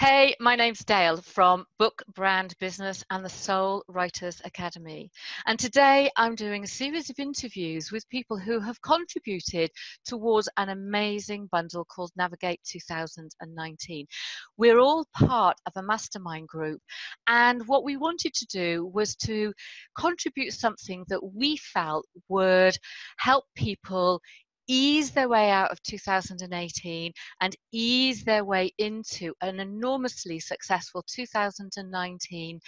Hey, my name's Dale from Book Brand Business and the Soul Writers Academy. And today I'm doing a series of interviews with people who have contributed towards an amazing bundle called Navigate 2019. We're all part of a mastermind group, and what we wanted to do was to contribute something that we felt would help people ease their way out of 2018 and ease their way into an enormously successful 2019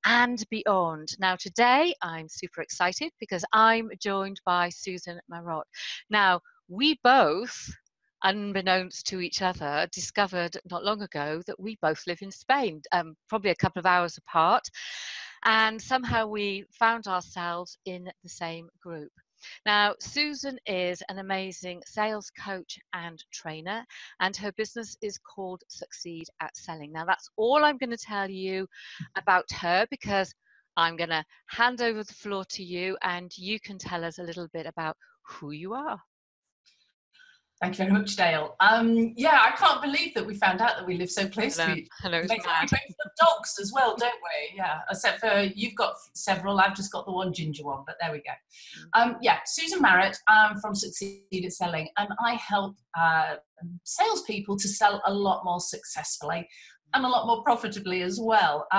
and beyond. Now, today I'm super excited because I'm joined by Susan Marot. Now, we both, unbeknownst to each other, discovered not long ago that we both live in Spain, probably a couple of hours apart, and somehow we found ourselves in the same group. Now, Susan is an amazing sales coach and trainer, and her business is called Succeed at Selling. Now, that's all I'm going to tell you about her, because I'm going to hand over the floor to you and you can tell us a little bit about who you are. Thank you very much, Dale. Yeah, I can't believe that we found out that we live so close to each other. We both have dogs as well, don't we? Yeah, except for you've got several, I've just got the one ginger one, but there we go. Yeah, Susan Marot from Succeed at Selling, and I help salespeople to sell a lot more successfully and a lot more profitably as well.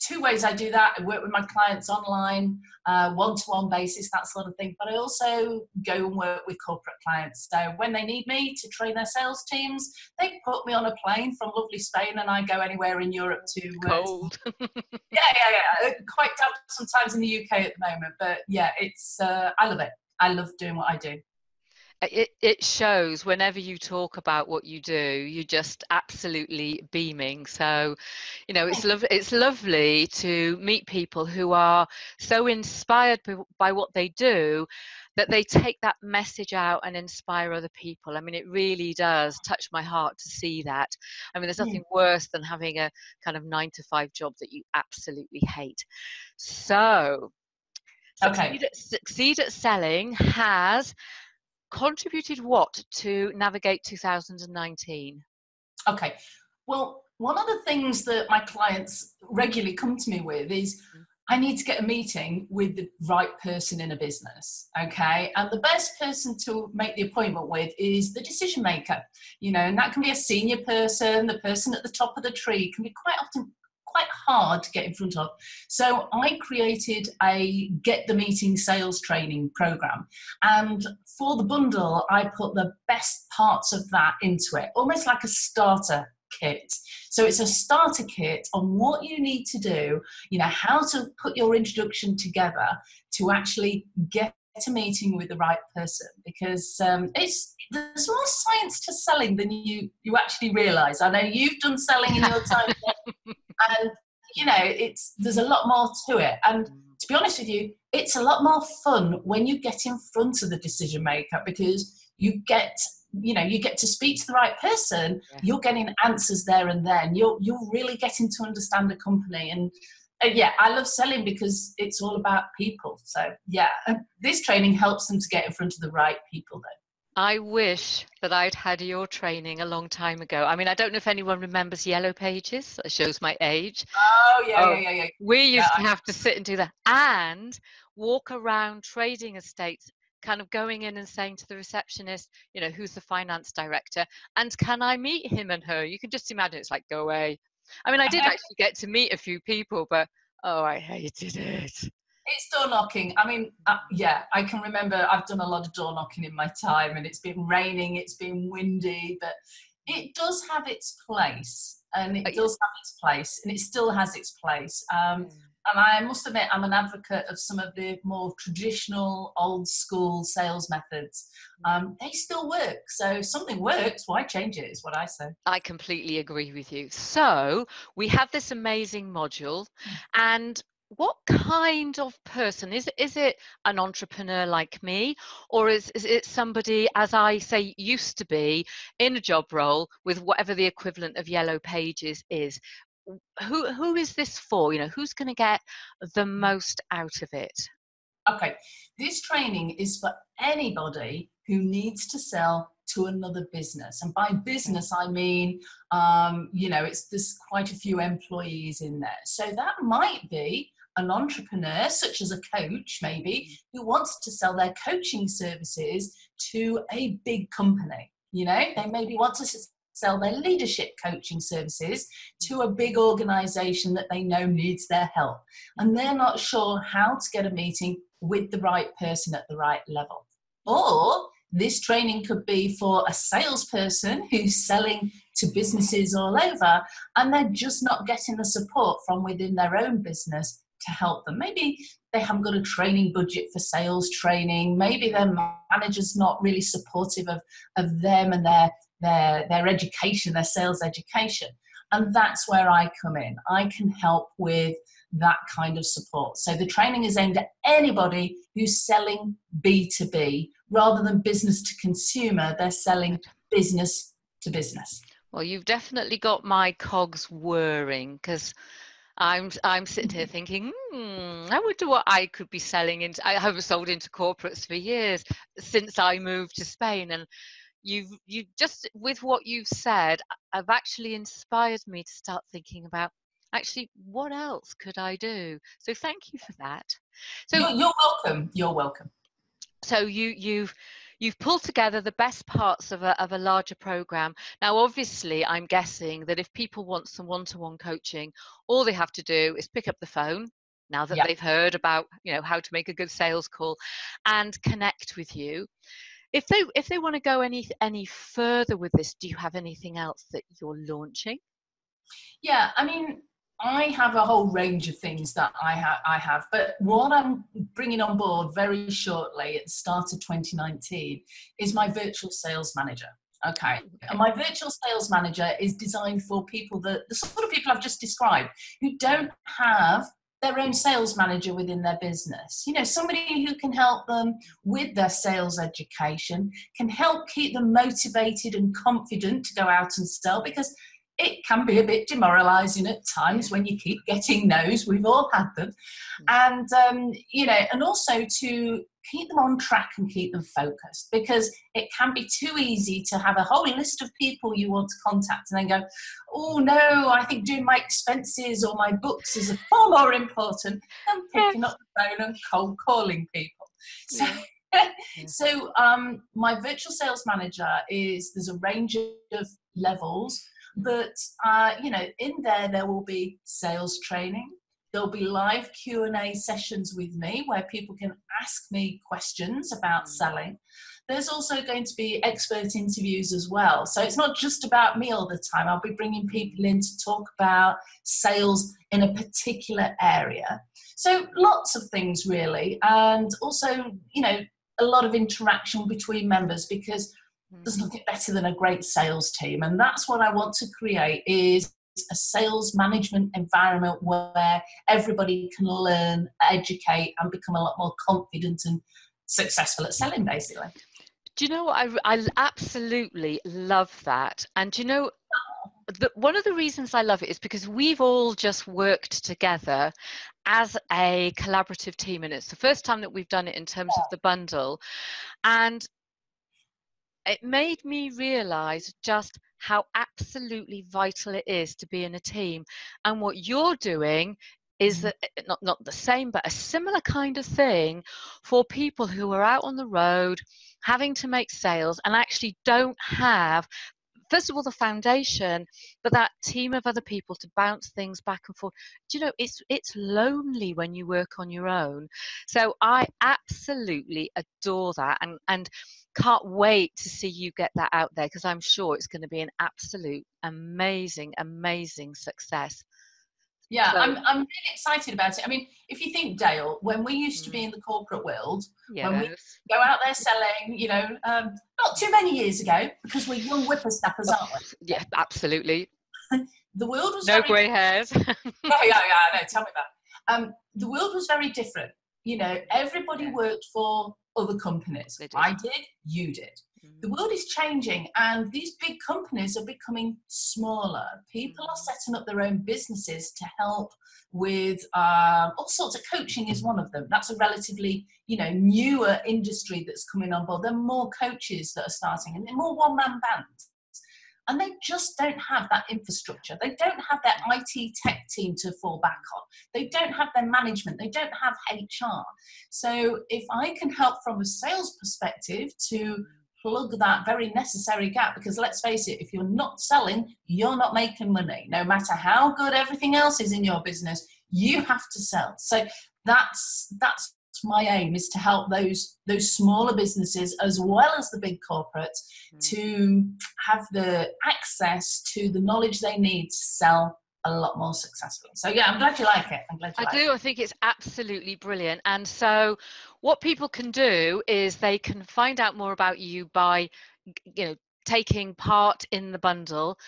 Two ways I do that. I work with my clients online, one-to-one basis, that sort of thing. But I also go and work with corporate clients. So when they need me to train their sales teams, they put me on a plane from lovely Spain and I go anywhere in Europe to... Cold. Yeah. Quite damp sometimes in the UK at the moment. But yeah, it's I love it. I love doing what I do. It shows whenever you talk about what you do, you're just absolutely beaming. So, you know, it's lovely to meet people who are so inspired by what they do that they take that message out and inspire other people. I mean, it really does touch my heart to see that. I mean, there's nothing worse than having a kind of 9-to-5 job that you absolutely hate. So, Succeed at Selling has contributed what to Navigate 2019? Okay, well, one of the things that my clients regularly come to me with is I need to get a meeting with the right person in a business, okay? And the best person to make the appointment with is the decision maker, you know, and that can be a senior person, the person at the top of the tree. It can be quite often quite hard to get in front of. So I created a Get the Meeting sales training program. And for the bundle, I put the best parts of that into it, almost like a starter kit. So it's a starter kit on what you need to do, you know, how to put your introduction together to actually get a meeting with the right person, because there's more science to selling than you actually realize. I know you've done selling in your time. And, you know, there's a lot more to it. And to be honest with you, it's a lot more fun when you get in front of the decision maker, because you get to speak to the right person. Yeah. You're getting answers there and then. You're really getting to understand a company. And yeah, I love selling because it's all about people. So yeah, this training helps them to get in front of the right people then. I wish that I'd had your training a long time ago. I mean, I don't know if anyone remembers Yellow Pages. That shows my age. Yeah. We used to have to sit and do that and walk around trading estates, kind of going in and saying to the receptionist, you know, who's the finance director and can I meet him and her? You can just imagine, it's like, go away. I mean, I did actually get to meet a few people, but I hated it. It's door knocking. I mean, yeah, I can remember I've done a lot of door knocking in my time, and it's been raining, it's been windy, but it does have its place, and it does have its place, and it still has its place. And I must admit, I'm an advocate of some of the more traditional, old school sales methods. They still work. So if something works, why change it, is what I say. I completely agree with you. So we have this amazing module, and what kind of person is it? An entrepreneur like me, or is it somebody, as I say, used to be in a job role with whatever the equivalent of Yellow Pages is? Who is this for? You know, who's going to get the most out of it? Okay, this training is for anybody who needs to sell to another business. And by business, I mean, there's quite a few employees in there. So that might be an entrepreneur, such as a coach, maybe, who wants to sell their coaching services to a big company. They maybe want to sell their leadership coaching services to a big organization that they know needs their help. And they're not sure how to get a meeting with the right person at the right level. Or this training could be for a salesperson who's selling to businesses all over, and they're just not getting the support from within their own business to help them. Maybe they haven't got a training budget for sales training. Maybe their manager's not really supportive of them and their education, their sales education. And that's where I come in. I can help with that kind of support. So the training is aimed at anybody who's selling B2B rather than business to consumer. They're selling business to business. Well, you've definitely got my cogs whirring, because I'm sitting here thinking, I wonder what I could be selling into. I haven't sold into corporates for years since I moved to Spain, and you just, with what you've said, have actually inspired me to start thinking about actually what else could I do. So thank you for that. So you're welcome. You're welcome. So you've pulled together the best parts of a larger program. Now, obviously, I'm guessing that if people want some one-to-one coaching, all they have to do is pick up the phone, now that they've heard about how to make a good sales call, and connect with you. If they want to go any further with this, do you have anything else that you're launching? Yeah, I mean, I have a whole range of things that I have, but what I'm bringing on board very shortly at the start of 2019 is my virtual sales manager. Okay. And my virtual sales manager is designed for people the sort of people I've just described, who don't have their own sales manager within their business. Somebody who can help them with their sales education, can help keep them motivated and confident to go out and sell, because it can be a bit demoralizing at times when you keep getting no's. We've all had them. And, and also to keep them on track and keep them focused, because it can be too easy to have a whole list of people you want to contact and then go, oh no, I think doing my expenses or my books is far more important than picking up the phone and cold calling people. So, so my virtual sales manager there's a range of levels. But, in there will be sales training. There'll be live Q&A sessions with me where people can ask me questions about selling. There's also going to be expert interviews as well. So it's not just about me all the time. I'll be bringing people in to talk about sales in a particular area. So lots of things really. And also, a lot of interaction between members, because there's nothing better than a great sales team. And that's what I want to create, is a sales management environment where everybody can learn, educate, and become a lot more confident and successful at selling, basically. Do you know what? I absolutely love that. And do you know, one of the reasons I love it is because we've all just worked together as a collaborative team. And it's the first time that we've done it in terms of the bundle. And it made me realize just how absolutely vital it is to be in a team. And what you're doing is that not the same, but a similar kind of thing for people who are out on the road having to make sales and actually don't have, first of all, the foundation, but that team of other people to bounce things back and forth. Do you know, it's lonely when you work on your own. So I absolutely adore that, and can't wait to see you get that out there, because I'm sure it's going to be an absolute amazing success. Yeah, so, I'm really excited about it. I mean, if you think, Dale, when we used to be in the corporate world, when we go out there selling, not too many years ago, because we're young whippersnappers, aren't we? Yeah, absolutely. The world was no grey hairs. yeah, I know. Tell me about it. The world was very different. Everybody worked for other companies. I did, you did. The world is changing, and these big companies are becoming smaller. People are setting up their own businesses to help with all sorts of coaching is one of them. That's a relatively, newer industry that's coming on board. There are more coaches that are starting, and more one-man bands. And they just don't have that infrastructure. They don't have their IT tech team to fall back on. They don't have their management. They don't have HR. So if I can help from a sales perspective to plug that very necessary gap, because let's face it, if you're not selling, you're not making money. No matter how good everything else is in your business, you have to sell. So that's my aim, is to help those smaller businesses as well as the big corporates to have the access to the knowledge they need to sell a lot more successfully. So yeah, I'm glad you like it. I think it's absolutely brilliant. And so what people can do is they can find out more about you by, taking part in the bundle,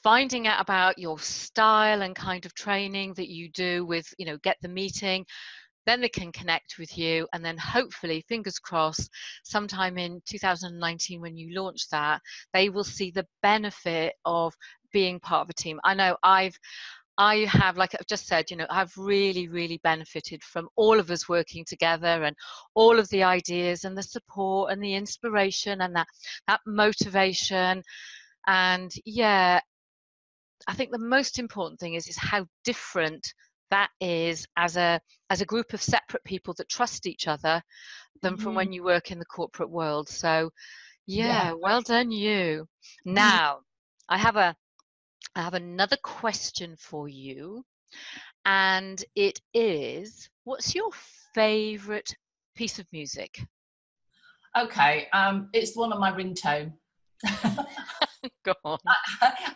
finding out about your style and kind of training that you do with, get the meeting. Then they can connect with you, and then hopefully, fingers crossed, sometime in 2019 when you launch that, they will see the benefit of being part of a team. I know I have, like I've just said, I've really, really benefited from all of us working together, and all of the ideas and the support and the inspiration and that motivation. And yeah, I think the most important thing is how different that is as a group of separate people that trust each other than from when you work in the corporate world. So yeah, well done you. Now I have another question for you, and it is, what's your favorite piece of music? Okay, it's one of my ringtone. Go on.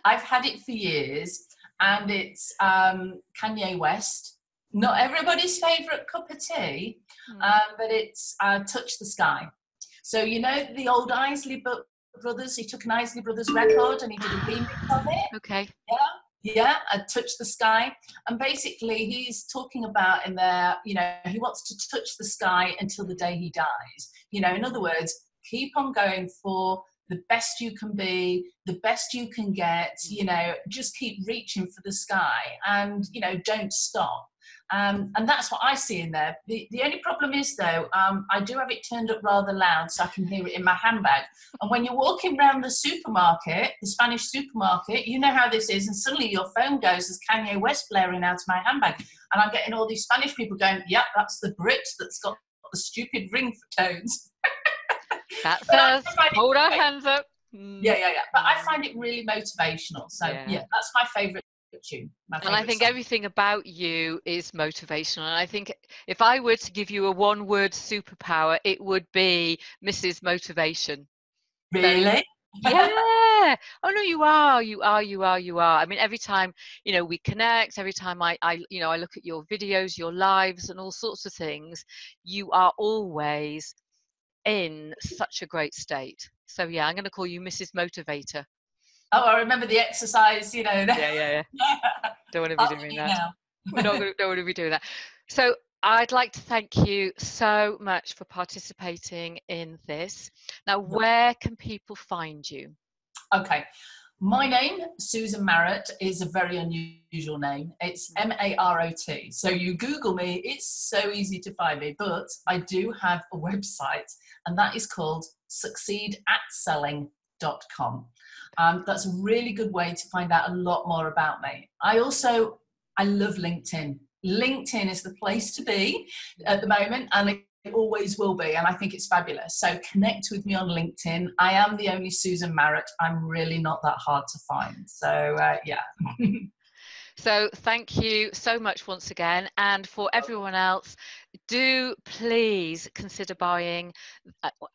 I've had it for years, and it's Kanye West. Not everybody's favourite cup of tea, but it's Touch the Sky. So the old Isley Brothers, he took an Isley Brothers record and he did a remix of it. Okay. Yeah, Touch the Sky. And basically he's talking about in there, he wants to touch the sky until the day he dies. In other words, keep on going for the best you can be, the best you can get, just keep reaching for the sky, and, don't stop. And that's what I see in there. The only problem is, though, I do have it turned up rather loud so I can hear it in my handbag. And when you're walking around the supermarket, the Spanish supermarket, you know how this is, and suddenly your phone goes as Kanye West blaring out of my handbag. And I'm getting all these Spanish people going, yep, that's the Brit that's got the stupid ring for tones. That's us. Hold our hands up. Yeah. But I find it really motivational. So yeah that's my favourite tune. And I think song. Everything about you is motivational. And I think if I were to give you a one-word superpower, it would be Mrs. Motivation. Really? Yeah. Oh no, you are. I mean, every time we connect, every time I look at your videos, your lives, and all sorts of things, you are always in such a great state. So yeah, I'm going to call you Mrs. Motivator. Oh, I remember the exercise, Yeah. Don't want to be doing that. We don't want to be doing that. So I'd like to thank you so much for participating in this. Now, where can people find you? Okay. My name, Susan Marot, is a very unusual name. It's Marot. So you Google me, it's so easy to find me. But I do have a website, and that is called succeedatselling.com. That's a really good way to find out a lot more about me. I love LinkedIn. LinkedIn is the place to be at the moment, and it always will be, and I think it's fabulous. So connect with me on LinkedIn. I am the only Susan Marot. I'm really not that hard to find. So yeah. So thank you so much once again. And for everyone else, do please consider buying,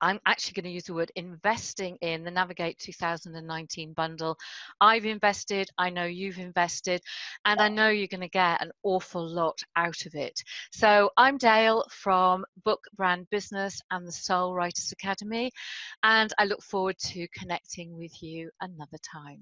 I'm actually going to use the word investing in the Navigate 2019 bundle. I've invested, I know you've invested, and I know you're going to get an awful lot out of it. So I'm Dale from Book Brand Business and the Soul Writers Academy, and I look forward to connecting with you another time.